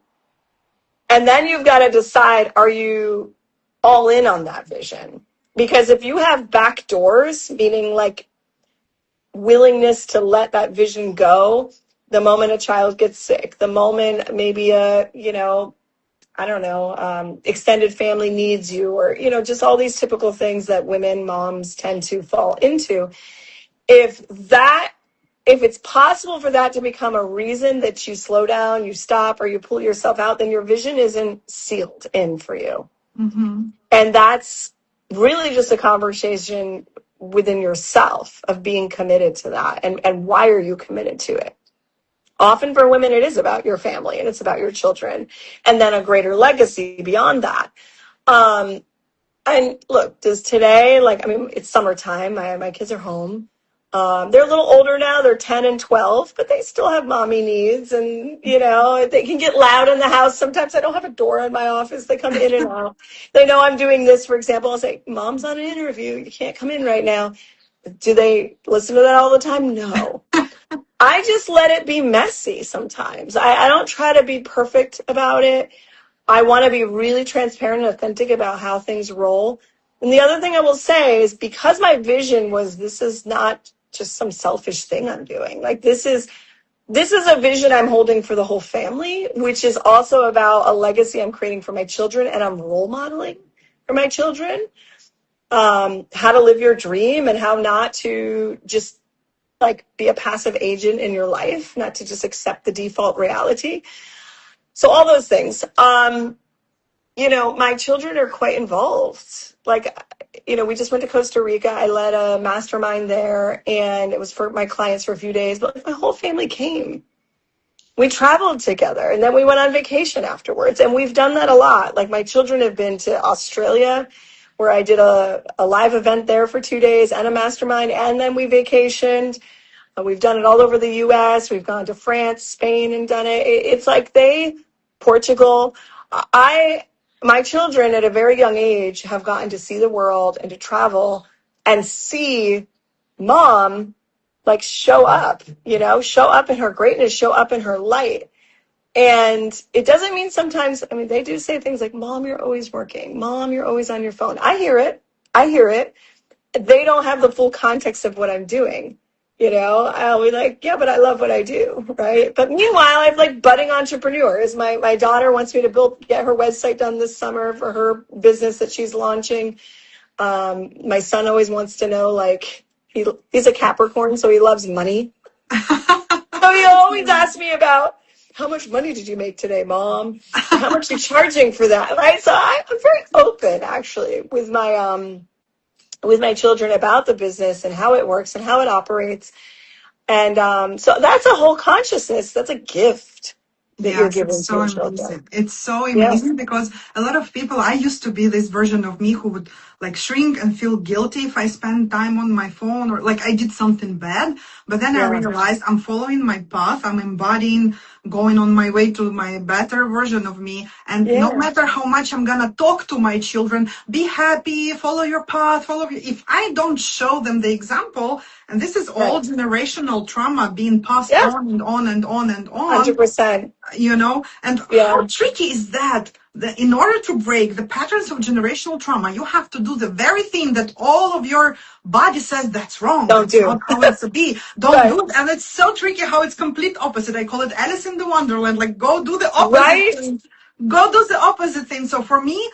And then you've got to decide, are you all in on that vision? Because if you have back doors, meaning like willingness to let that vision go, the moment a child gets sick, the moment maybe I don't know, extended family needs you, or, just all these typical things that women, moms tend to fall into. If it's possible for that to become a reason that you slow down, you stop, or you pull yourself out, then your vision isn't sealed in for you. Mm-hmm. And that's really just a conversation within yourself of being committed to that, and why are you committed to it. Often for women, it is about your family and it's about your children, and then a greater legacy beyond that. And look, does today, like, I mean, it's summertime. My kids are home. They're a little older now. They're 10 and 12, but they still have mommy needs. And, you know, they can get loud in the house. Sometimes I don't have a door in my office. They come in and out. They know I'm doing this, for example. I'll say, Mom's on an interview. You can't come in right now. Do they listen to that all the time? No. I just let it be messy sometimes. I don't try to be perfect about it. I want to be really transparent and authentic about how things roll. And the other thing I will say is, because my vision was, this is not just some selfish thing I'm doing. Like, this is a vision I'm holding for the whole family, which is also about a legacy I'm creating for my children, and I'm role modeling for my children. How to live your dream and how not to just like be a passive agent in your life, not to just accept the default reality. So all those things. You know, my children are quite involved. Like, you know, we just went to Costa Rica. I led a mastermind there, and it was for my clients for a few days, but like, my whole family came. We traveled together, and then we went on vacation afterwards. And we've done that a lot. Like, my children have been to Australia, where I did a live event there for 2 days and a mastermind, and then we vacationed. We've done it all over the U.S. We've gone to France, Spain, and done it. It's like Portugal. My children at a very young age have gotten to see the world and to travel and see mom like show up, you know, show up in her greatness, show up in her light. And it doesn't mean sometimes, I mean, they do say things like, Mom, you're always working. Mom, you're always on your phone. I hear it. They don't have the full context of what I'm doing. You know, I'll be like, yeah, but I love what I do, right? But meanwhile, I have like budding entrepreneurs. My daughter wants me to get her website done this summer for her business that she's launching. My son always wants to know, like, he's a Capricorn, so he loves money. So he always asks me about, how much money did you make today, Mom? How much are you charging for that, right? So I'm very open, actually, with my children about the business and how it works and how it operates. And so that's a whole consciousness. That's a gift that you're giving it's so to your amazing. children. It's so amazing because a lot of people, I used to be this version of me who would like shrink and feel guilty if I spend time on my phone or like I did something bad. But then I realized I'm following my path. I'm embodying, going on my way to my better version of me. And no matter how much I'm going to talk to my children, be happy, follow your path, if I don't show them the example, and this is all generational trauma being passed on and on and on and on. 100%. You know, and how tricky is that? In order to break the patterns of generational trauma, you have to do the very thing that all of your body says that's wrong. Don't do. Not how it's to be. Don't do it. And it's so tricky how it's complete opposite. I call it Alice in the Wonderland. Like, go do the opposite thing. Go do the opposite thing. So for me,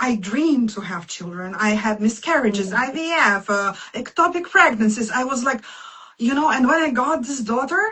I dreamed to have children. I had miscarriages, IVF, ectopic pregnancies. I was like, you know, and when I got this daughter,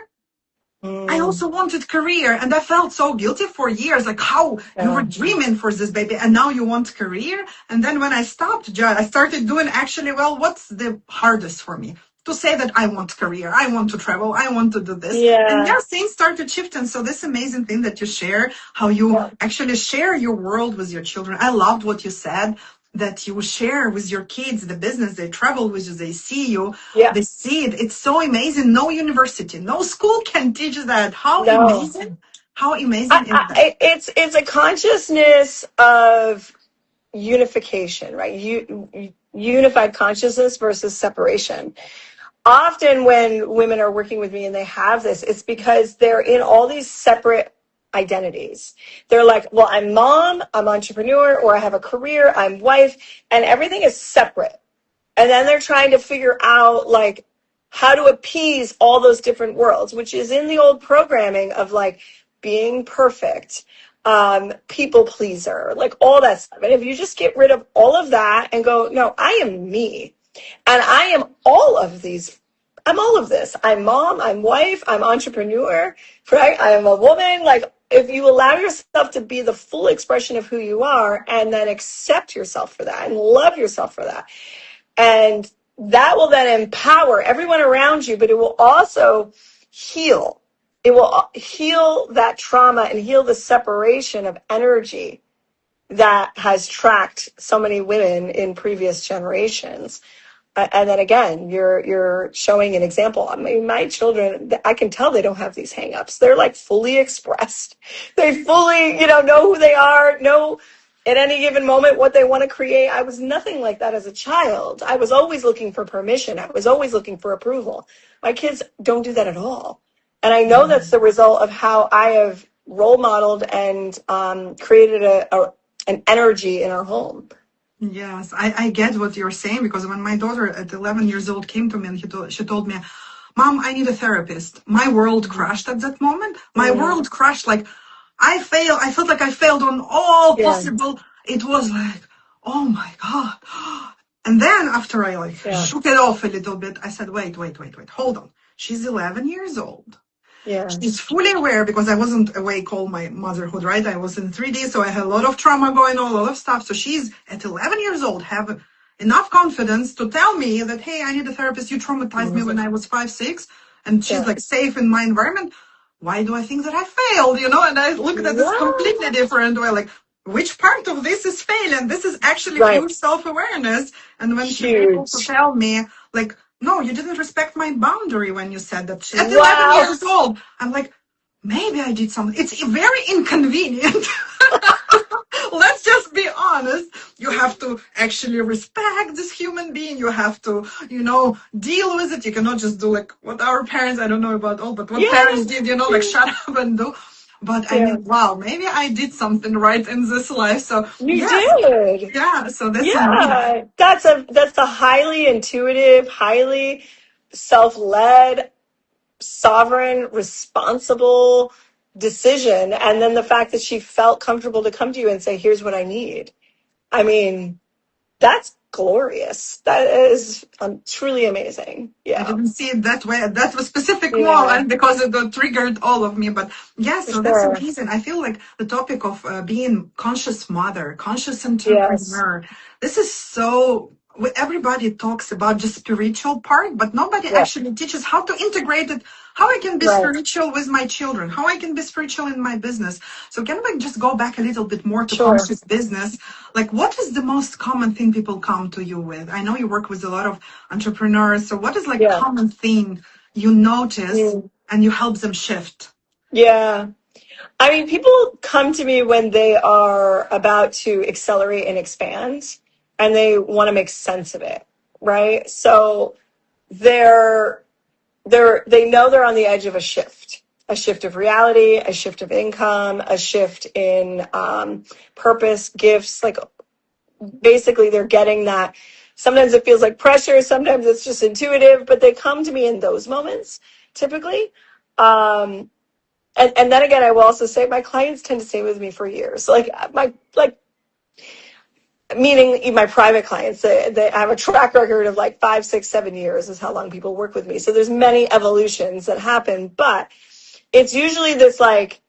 I also wanted career, and I felt so guilty for years, like how you were dreaming for this baby and now you want career. And then when I stopped, I started doing actually, well, what's the hardest for me? To say that I want career, I want to travel, I want to do this. And things started shifting. So this amazing thing that you share, how you actually share your world with your children. I loved what you said, that you share with your kids the business, they travel with you, they see you, they see it. It's so amazing. No university, no school can teach that. How amazing! How amazing is that? It's a consciousness of unification, right? Unified consciousness versus separation. Often when women are working with me and they have this, it's because they're in all these separate identities. They're like, well, I'm mom, I'm entrepreneur, or I have a career, I'm wife, and everything is separate. And then they're trying to figure out like how to appease all those different worlds, which is in the old programming of like being perfect, people pleaser, like all that stuff. And if you just get rid of all of that and go, no, I am me, and I am all of these. I'm all of this. I'm mom, I'm wife, I'm entrepreneur, right? I am a woman. Like, if you allow yourself to be the full expression of who you are and then accept yourself for that and love yourself for that and that will then empower everyone around you, but it will also heal. It will heal that trauma and heal the separation of energy that has tracked so many women in previous generations. And then again, you're showing an example. I mean, my children, I can tell they don't have these hangups. They're like fully expressed. They fully, know who they are, know at any given moment what they want to create. I was nothing like that as a child. I was always looking for permission. I was always looking for approval. My kids don't do that at all. And I know that's the result of how I have role modeled and created an energy in our home. Yes, I get what you're saying, because when my daughter at 11 years old came to me and she told me, Mom, I need a therapist. My world crashed at that moment. My world crashed. Like I felt like I failed on all possible. It was like, oh my God. And then after I shook it off a little bit, I said, wait, hold on. She's 11 years old. Yeah. She's fully aware, because I wasn't awake all my motherhood, right? I was in 3D, so I had a lot of trauma going on, a lot of stuff. So she's at 11 years old, have enough confidence to tell me that, hey, I need a therapist. You traumatized me when I was 5, 6, and she's like safe in my environment. Why do I think that I failed? And I looked at this completely different way, like, which part of this is failing? This is actually huge self-awareness. And when she was able to tell me, like, no, you didn't respect my boundary when you said that. At 11 years old, I'm like, maybe I did something. It's very inconvenient. Let's just be honest. You have to actually respect this human being. You have to, deal with it. You cannot just do like what our parents, I don't know about all, but what parents did, like shut up and do. But I mean, wow, maybe I did something right in this life. So you did. Yeah. So that's that's a highly intuitive, highly self-led, sovereign, responsible decision. And then the fact that she felt comfortable to come to you and say, here's what I need. I mean, that's glorious. That is truly amazing. Yeah. I didn't see it that way at that specific moment, because it triggered all of me. But so that's amazing. I feel like the topic of being conscious mother, conscious entrepreneur, this is so... Everybody talks about just spiritual part, but nobody actually teaches how to integrate it, how I can be spiritual with my children, how I can be spiritual in my business. So can we just go back a little bit more to conscious business? Like, what is the most common thing people come to you with? I know you work with a lot of entrepreneurs. So what is like a common thing you notice and you help them shift? Yeah. I mean, people come to me when they are about to accelerate and expand, and they want to make sense of it, right? So they know they're on the edge of a shift of reality, a shift of income, a shift in purpose, gifts. Like, basically, they're getting that. Sometimes it feels like pressure. Sometimes it's just intuitive, but they come to me in those moments, typically. And then again, I will also say my clients tend to stay with me for years. Meaning my private clients, they have a track record of like 5, 6, 7 years is how long people work with me. So there's many evolutions that happen, but it's usually this, like,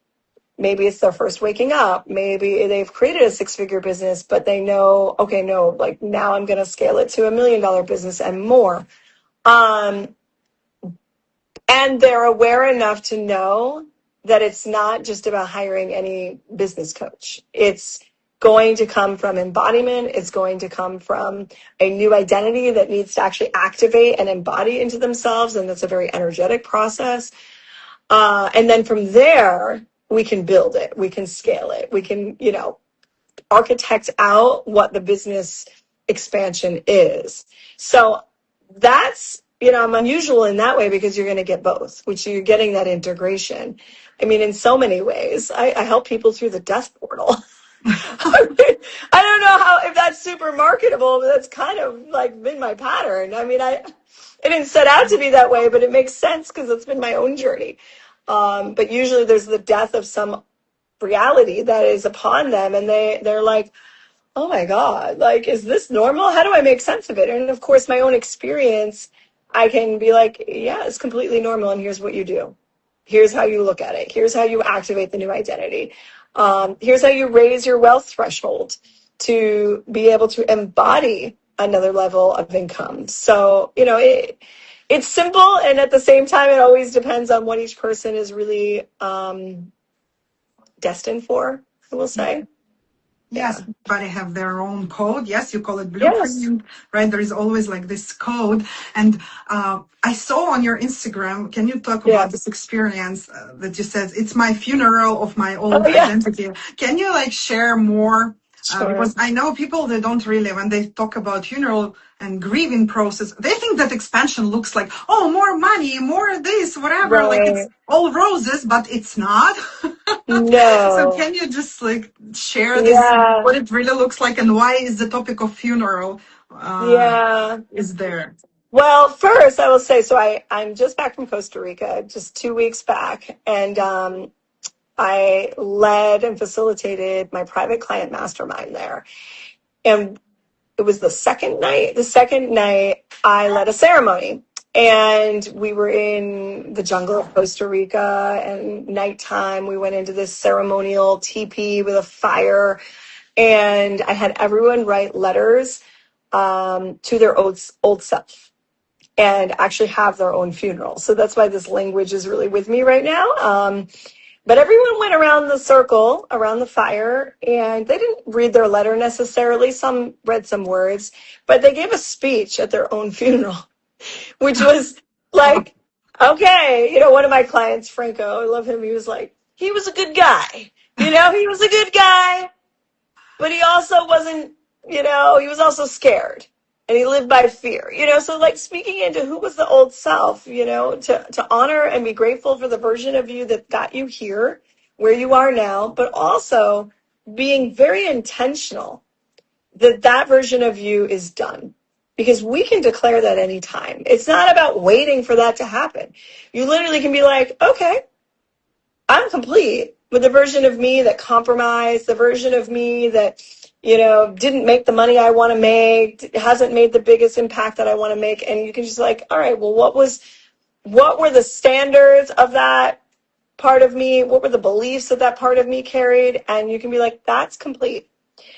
maybe it's their first waking up. Maybe they've created a 6-figure business, but they know, okay, no, like now I'm going to scale it to $1 million business and more. And they're aware enough to know that it's not just about hiring any business coach. It's going to come from embodiment. It's going to come from a new identity that needs to actually activate and embody into themselves. And that's a very energetic process. And then from there, we can build it. We can scale it. We can, architect out what the business expansion is. So that's, I'm unusual in that way, because you're going to get both, which you're getting that integration. I mean, in so many ways, I help people through the death portal. I don't know if that's super marketable, but that's kind of like been my pattern. I mean, it didn't set out to be that way, but it makes sense because it's been my own journey. But usually there's the death of some reality that is upon them, and they're like, oh my God, like, is this normal? How do I make sense of it? And of course, my own experience, I can be like, yeah, it's completely normal, and here's what you do. Here's how you look at it. Here's how you activate the new identity. Here's how you raise your wealth threshold to be able to embody another level of income. So, it's simple, and at the same time, it always depends on what each person is really destined for, I will say. Yes, Yeah. everybody have their own code. Yes, you call it Yes. blueprint, right? There is always like this code. And I saw on your Instagram, can you talk Yeah. about this experience that you said, it's my funeral of my old Oh, yeah. identity. Can you like share more? Sure. Because I know people, they don't really, when they talk about funeral and grieving process, they think that expansion looks like, oh, more money, more this, whatever. Like it's Right. all roses, but it's not. So No. can you just like share this, Yeah. what it really looks like, and why is the topic of funeral Yeah. is there? Well, first I will say, so I'm just back from Costa Rica, just 2 weeks back, and I led and facilitated my private client mastermind there. And it was the second night. The second night, I led a ceremony. And we were in the jungle of Costa Rica, and nighttime, we went into this ceremonial teepee with a fire. And I had everyone write letters to their old self and actually have their own funeral. So that's why this language is really with me right now. But everyone went around the circle, around the fire, and they didn't read their letter necessarily. Some read some words, but they gave a speech at their own funeral, which was Wow. like, okay, one of my clients, Franco, I love him. He was like, he was a good guy. He was a good guy, but he also wasn't, he was also scared. And he lived by fear, so like speaking into who was the old self, to honor and be grateful for the version of you that got you here, where you are now, but also being very intentional that that version of you is done. Because we can declare that anytime. It's not about waiting for that to happen. You literally can be like, okay, I'm complete with the version of me that compromised, the version of me that, didn't make the money I want to make, hasn't made the biggest impact that I want to make. And you can just like, all right, well, what were the standards of that part of me? What were the beliefs that that part of me carried? And you can be like, that's complete.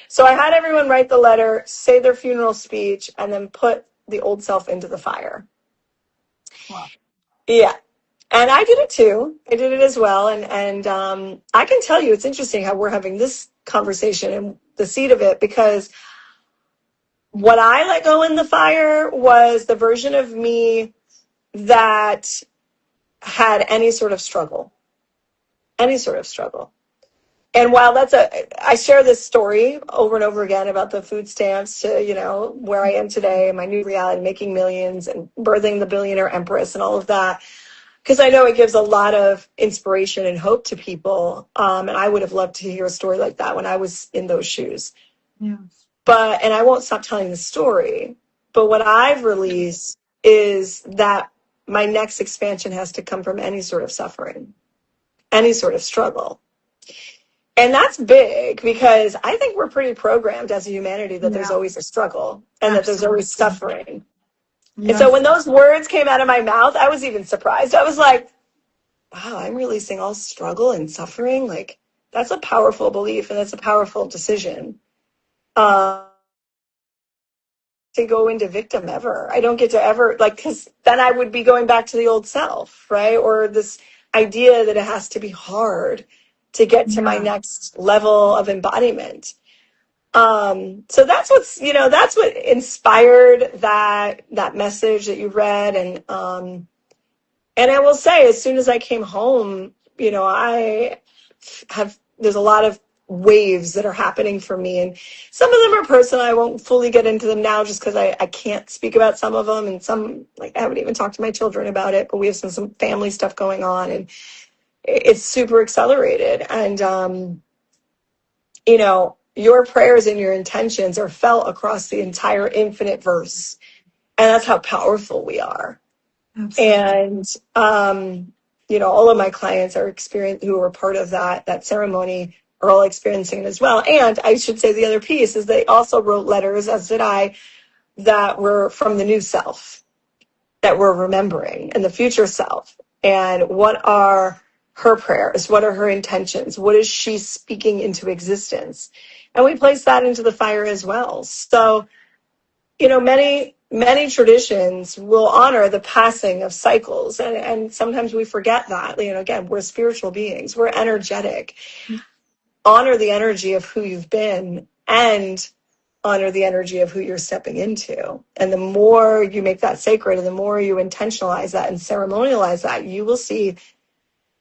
So I had everyone write the letter, say their funeral speech, and then put the old self into the fire. Wow. Yeah. And I did it too. I did it as well. And I can tell you, it's interesting how we're having this conversation and the seed of it, because what I let go in the fire was the version of me that had any sort of struggle. Any sort of struggle. And while I share this story over and over again about the food stamps to, where I am today and my new reality, making millions and birthing the billionaire empress and all of that, because I know it gives a lot of inspiration and hope to people. And I would have loved to hear a story like that when I was in those shoes. Yes. And I won't stop telling the story. But what I've released is that my next expansion has to come from any sort of suffering, any sort of struggle. And that's big, because I think we're pretty programmed as a humanity that there's always a struggle and that there's always suffering. Yes. And so when those words came out of my mouth, I was even surprised. I was like, wow, I'm releasing all struggle and suffering. Like, that's a powerful belief, and that's a powerful decision. To go into victim ever. I don't get to ever, because then I would be going back to the old self, right? Or this idea that it has to be hard to get to my next level of embodiment. So that's that's what inspired that message that you read. And I will say, as soon as I came home, there's a lot of waves that are happening for me, and some of them are personal. I won't fully get into them now just because I can't speak about some of them, and some, like, I haven't even talked to my children about it, but we have some family stuff going on, and it's super accelerated. And your prayers and your intentions are felt across the entire infinite verse, and that's how powerful we are. Absolutely. And all of my clients who were part of that ceremony are all experiencing it as well. And I should say the other piece is they also wrote letters, as did I, that were from the new self that we're remembering, and the future self. And what are her prayers? What are her intentions? What is she speaking into existence? And we place that into the fire as well. So many traditions will honor the passing of cycles, and sometimes we forget that. Again, we're spiritual beings, we're energetic. Honor the energy of who you've been, and honor the energy of who you're stepping into. And the more you make that sacred, and the more you intentionalize that and ceremonialize that, you will see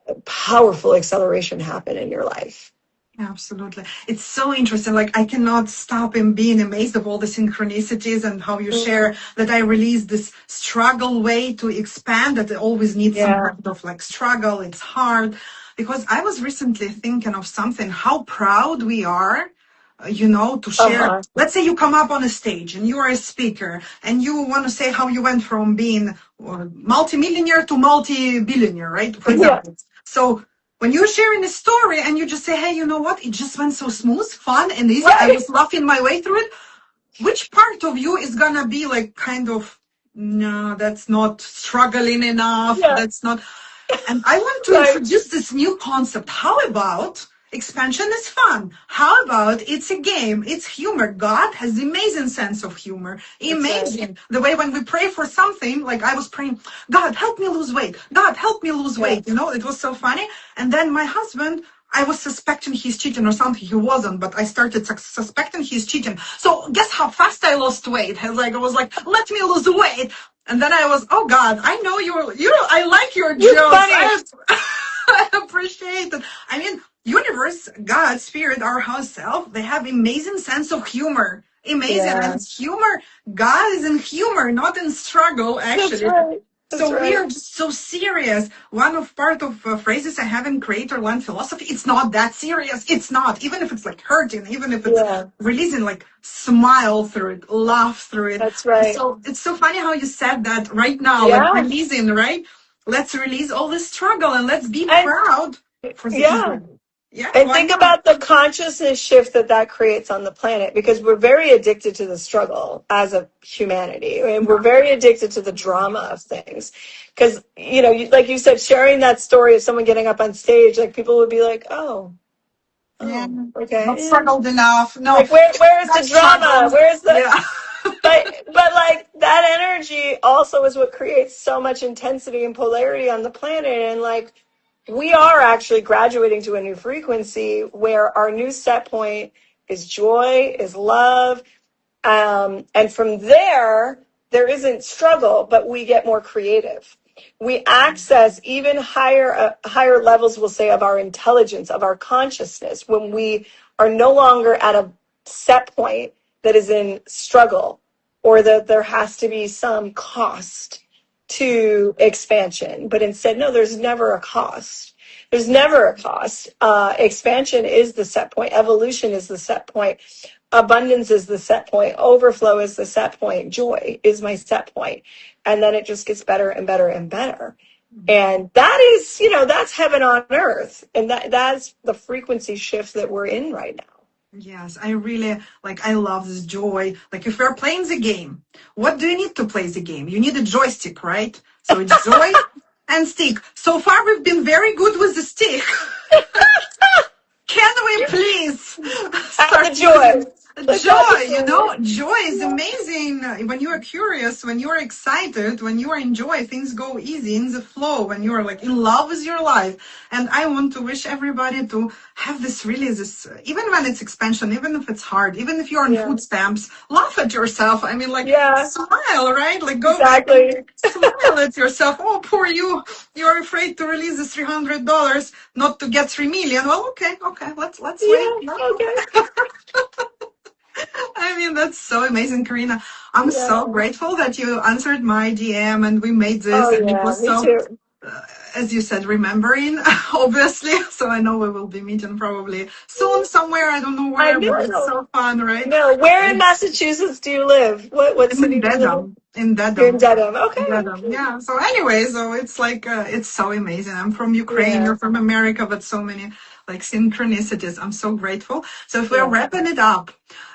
a powerful acceleration happen in your life. Absolutely. It's so interesting. Like, I cannot stop in being amazed of all the synchronicities and how you share that I released this struggle way to expand, that it always needs some kind of like struggle. It's hard. Because I was recently thinking of something, how proud we are, to share. Let's say you come up on a stage and you are a speaker and you want to say how you went from being multimillionaire to multi-billionaire, right? For example. So when you're sharing a story and you just say, hey, you know what? It just went so smooth, fun, and easy. I was laughing my way through it. Which part of you is going to be like kind of, no, that's not struggling enough. That's not. And I want to introduce this new concept. How about expansion is fun? How about it's a game? It's humor. God has amazing sense of humor. Amazing. The way when we pray for something, like I was praying, God, help me lose weight. God, help me lose weight. It was so funny. And then my husband, I was suspecting he's cheating or something. He wasn't, but I started suspecting he's cheating. So guess how fast I lost weight? I was like, let me lose weight. And then I was, oh God, I know I like your jokes. I appreciate it. I mean, universe, God, spirit, our house self, they have amazing sense of humor. Amazing. And it's humor. God is in humor, not in struggle, actually. We are just so serious. One of part of phrases I have in Creatorland philosophy, it's not that serious. It's not. Even if it's like hurting, even if it's releasing, like smile through it, laugh through it. That's right. So it's so funny how you said that right now, like releasing, right? Let's release all the struggle and let's be proud for the and think about the consciousness shift that creates on the planet, because we're very addicted to the struggle as a humanity, and we're very addicted to the drama of things. Because, like you said, sharing that story of someone getting up on stage, like people would be like, okay. Not struggled enough. No. Like, where's the drama? Where's the... But like that energy also is what creates so much intensity and polarity on the planet. And like, we are actually graduating to a new frequency where our new set point is joy, is love. And from there isn't struggle, but we get more creative. We access even higher levels, we'll say, of our intelligence, of our consciousness, when we are no longer at a set point that is in struggle, or that there has to be some cost to expansion. But instead, no, there's never a cost. There's never a cost. Expansion is the set point. Evolution is the set point. Abundance is the set point. Overflow is the set point. Joy is my set point. And then it just gets better and better and better. And that is, that's heaven on earth. And that's the frequency shift that we're in right now. Yes, I really, I love this joy. Like, if we're playing the game, what do you need to play the game? You need a joystick, right? So it's joy and stick. So far, we've been very good with the stick. Can we please start the joy? Joy is amazing. When you are curious, when you are excited, when you are in joy, things go easy in the flow, when you are like in love with your life. And I want to wish everybody to have this, even when it's expansion, even if it's hard, even if you're on food stamps, laugh at yourself. I mean, smile, right? Like, go back and smile at yourself. Oh, poor you. You're afraid to release the $300, not to get 3 million. Well, okay. Let's wait. Okay. I mean, that's so amazing, Corrina. I'm so grateful that you answered my DM and we made this. And it was so, as you said, remembering, obviously. So I know we will be meeting probably soon somewhere. I don't know where, but it's so fun, right? No, where in Massachusetts do you live? What city do you live in? In Dedham. You're in Dedham, okay. Yeah. So anyway, it's like, it's so amazing. I'm from Ukraine, you're from America, but so many synchronicities. I'm so grateful. So if we're wrapping it up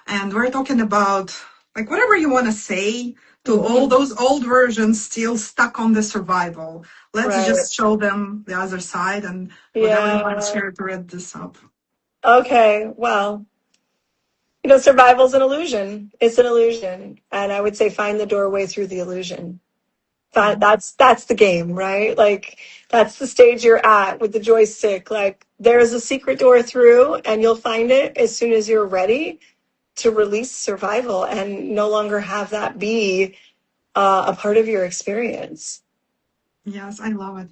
and we're talking about whatever you want to say to all those old versions still stuck on the survival, let's just show them the other side and whatever you want to share to read this up. Okay. Well, Survival's an illusion. It's an illusion. And I would say find the doorway through the illusion. Yeah. That's the game, right? Like that's the stage you're at with the joystick. Like there's a secret door through and you'll find it as soon as you're ready to release survival and no longer have that be a part of your experience. Yes, I love it.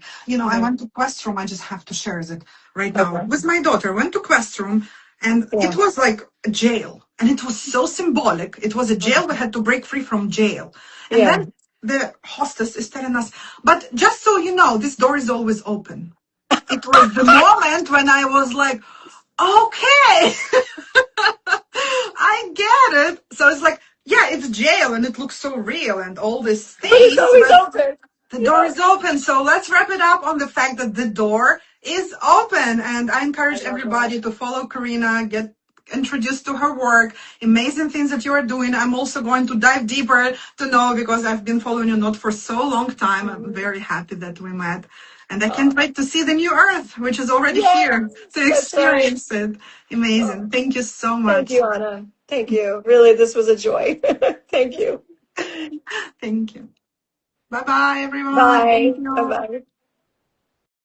I Yeah. went to Quest Room. I just have to share it right now Okay. with my daughter. Went to Quest Room, and it Yeah. was like a jail, and it was so symbolic. It was a jail. We had to break free from jail, and Yeah. then the hostess is telling us, "But just so you know, this door is always open." It was the moment when I was like, "Okay, I get it." So it's like, yeah, it's jail, and it looks so real, and all these But it's things, always but open. the door Yeah. is open. So let's wrap it up on the fact that the door is open. And I I encourage love that. everybody to follow Corrina, get introduced to her work, amazing things that you are doing. I'm also going to dive deeper to know because I've been following you not for so long time. I'm very happy that we met. And I can't Oh, wait to see the new earth, which is already yes, here, to that's right. experience it. Oh, Amazing. Thank you so thank much. you, Anna. Thank you. Really, this was a joy. Thank you. Thank you. Bye bye, everyone. Thank Bye. Bye you. bye.